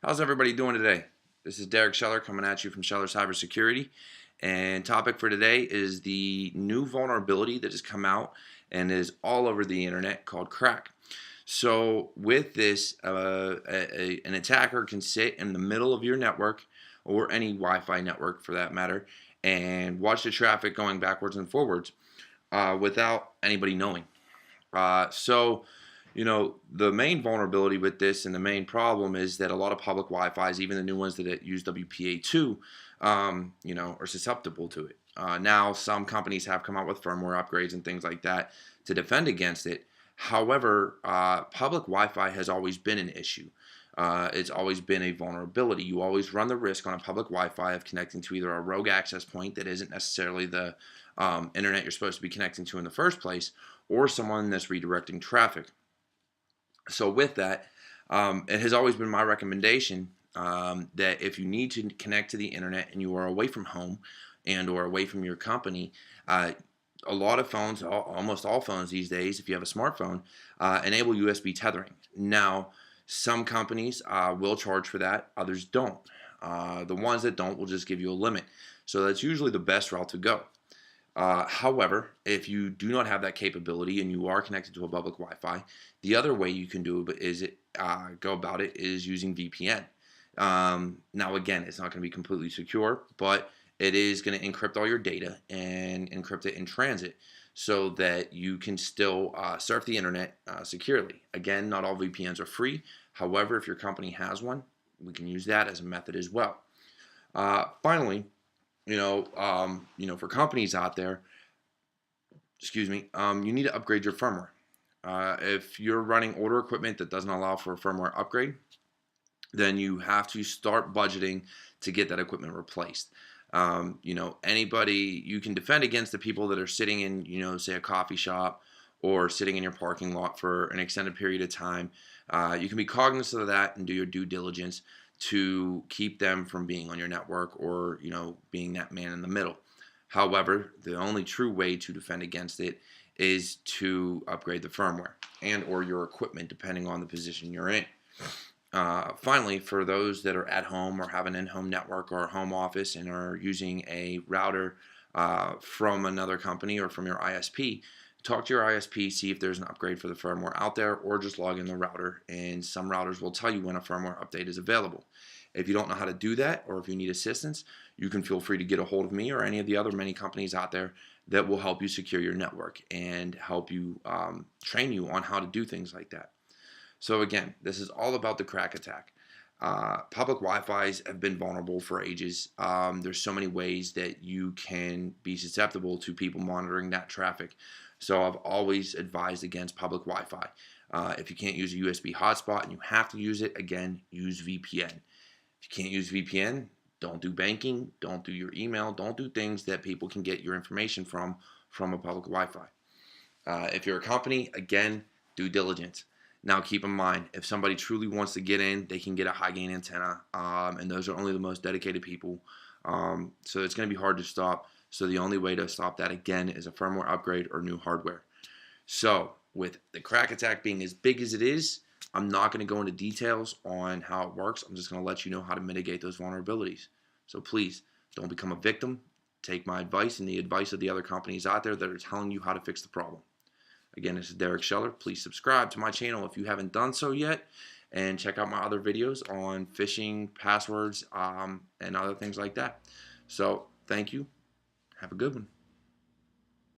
How's everybody doing today? This is Derek Scheller coming at you from Scheller Cybersecurity. And topic for today is the new vulnerability that has come out and is all over the internet called KRACK. So with this, an attacker can sit in the middle of your network or any Wi-Fi network for that matter and watch the traffic going backwards and forwards without anybody knowing. So, the main vulnerability with this and the main problem is that a lot of public Wi-Fi's, even the new ones that use WPA2, are susceptible to it. Now, some companies have come out with firmware upgrades and things like that to defend against it. However, public Wi-Fi has always been an issue. It's always been a vulnerability. You always run the risk on a public Wi-Fi of connecting to either a rogue access point that isn't necessarily the internet you're supposed to be connecting to in the first place, or someone that's redirecting traffic. So with that, it has always been my recommendation that if you need to connect to the internet and you are away from home and or away from your company, a lot of phones, almost all phones these days, if you have a smartphone, enable USB tethering. Now, some companies will charge for that, others don't. The ones that don't will just give you a limit. So that's usually the best route to go. However, if you do not have that capability and you are connected to a public Wi-Fi, the other way you can go about it is using VPN. Now, again, it's not going to be completely secure, but it is going to encrypt all your data and encrypt it in transit so that you can still surf the internet securely. Again, not all VPNs are free. However, if your company has one, we can use that as a method as well. Finally, for companies out there, you need to upgrade your firmware. If you're running older equipment that doesn't allow for a firmware upgrade, then you have to start budgeting to get that equipment replaced. You can defend against the people that are sitting in, say a coffee shop or sitting in your parking lot for an extended period of time. You can be cognizant of that and do your due diligence to keep them from being on your network or, being that man in the middle. However, the only true way to defend against it is to upgrade the firmware and or your equipment depending on the position you're in. Finally, for those that are at home or have an in-home network or a home office and are using a router from another company or from your ISP, talk to your ISP, see if there's an upgrade for the firmware out there, or just log in the router, and some routers will tell you when a firmware update is available. If you don't know how to do that, or if you need assistance, you can feel free to get a hold of me or any of the other many companies out there that will help you secure your network and help you train you on how to do things like that. So again, this is all about the KRACK attack. Public Wi-Fi's have been vulnerable for ages. There's so many ways that you can be susceptible to people monitoring that traffic. So I've always advised against public Wi-Fi. If you can't use a USB hotspot and you have to use it, again, use VPN. If you can't use VPN, don't do banking, don't do your email, don't do things that people can get your information from a public Wi-Fi. If you're a company, again, due diligence. Now keep in mind, if somebody truly wants to get in, they can get a high gain antenna, and those are only the most dedicated people. So it's going to be hard to stop. So the only way to stop that, again, is a firmware upgrade or new hardware. So with the KRACK attack being as big as it is, I'm not going to go into details on how it works. I'm just going to let you know how to mitigate those vulnerabilities. So please, don't become a victim. Take my advice and the advice of the other companies out there that are telling you how to fix the problem. Again, this is Derek Scheller. Please subscribe to my channel if you haven't done so yet, and check out my other videos on phishing, passwords, and other things like that. So thank you. Have a good one.